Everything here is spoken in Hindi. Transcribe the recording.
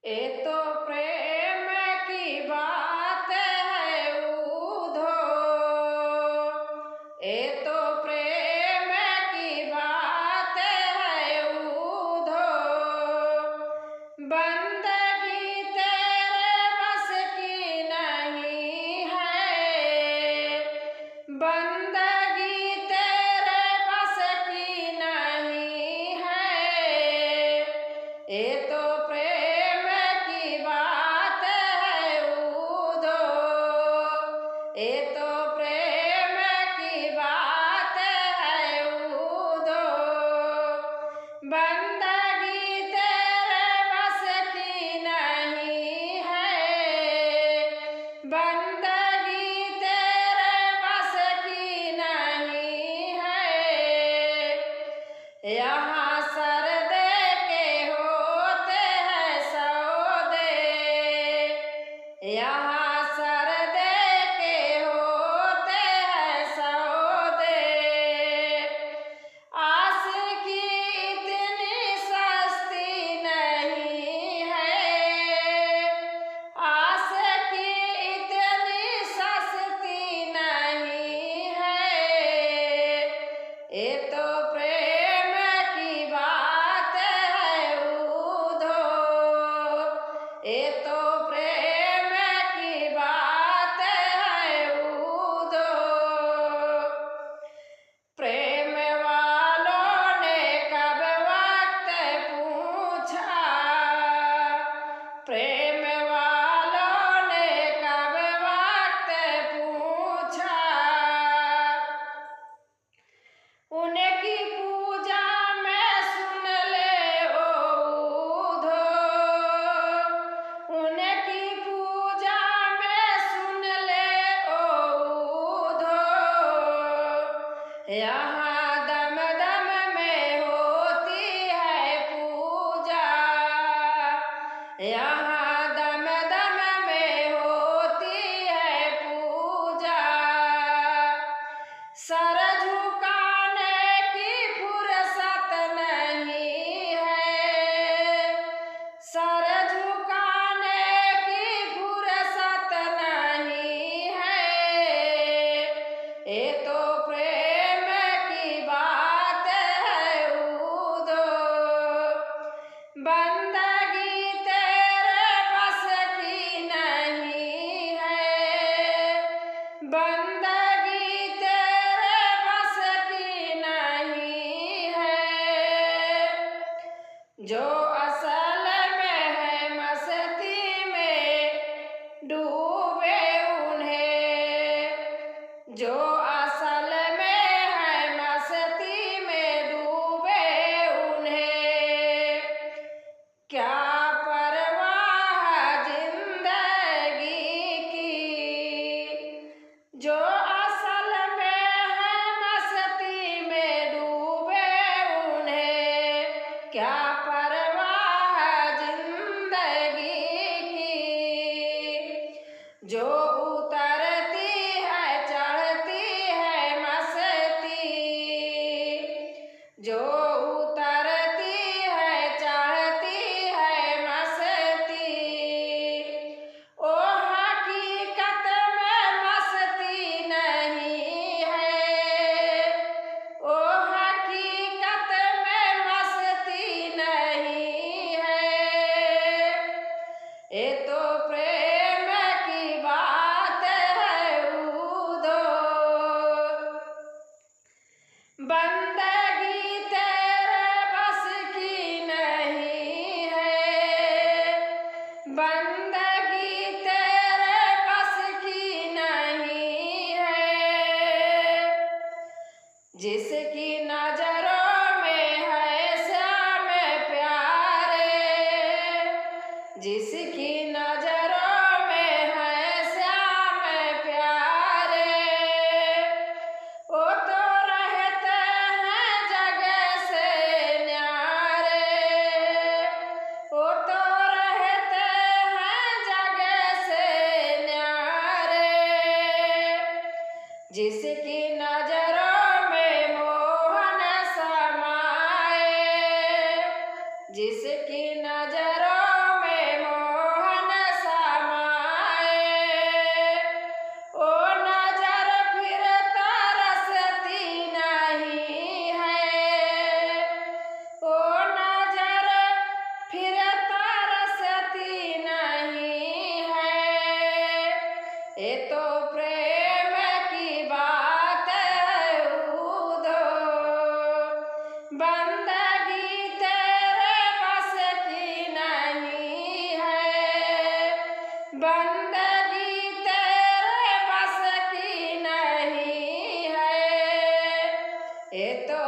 ये तो प्रेम की बात है उधो, ये तो प्रेम की बात है उधो, बंदगी तेरे बस की नहीं है, बंदगी तेरे बस की नहीं है, ये तो प्रेम की बात है उधो, ये तो प्रेम की बात है उधो, बंदगी तेरे बस की नहीं है, बंदगी तेरे बस की नहीं है, यहाँ सरदे के होते हैं सौदे, यहाँ सरदे के होते हैं सौदे, आशिकी इतनी सस्ती नहीं है, आशिकी इतनी सस्ती नहीं है, ये तो प्रेम की बात है उधो, ये तो प्रेम की बात है उधो, प्रेम वालों ने कब वक्त पूछा, प्रेम वालों ने कब वक्त पूछा, उनकी पूजा में सुन ले उधो, उनकी पूजा में सुन ले उधो, यहाँ दम दम में होती है पूजा, यहाँ दम दम में होती है पूजा, सर झुकाने की फुर्सत नहीं है, सर झुकाने की फुर्सत नहीं है, ये तो प्रेम की बात है उधो, बंदगी तेरे बस की नहीं है, बंदगी तेरे बस की नहीं है, जो असल में है मस्ती में डूबे उन्हें, जो असल में है मस्ती में डूबे उन्हें, क्या परवाह जिंदगी की, जो असल में है मस्ती में डूबे उन्हें, क्या परवाह जिंदगी की, जो उतरती है चढ़ती है मस्ती, जो उतरती है चढ़ती है मस्ती, ओ हकीकत में मस्ती नहीं है, ओ हकीकत में मस्ती नहीं है, ये तो प्रेम की बात है उधो, बंदगी तेरे बस की नहीं है, बंदगी तेरे बस की नहीं है, जिसकी नजरों में है श्याम प्यारे, जिसकी नजरों में है श्याम प्यारे, वो तो रहते हैं जग से न्यारे, वो तो रहते हैं जग से न्यारे, जिसकी नजरों में मोहन समाए, जिसकी नजरों में बंदगी तेरे बस की नहीं है, बंदगी तेरे बस की नहीं है। ये तो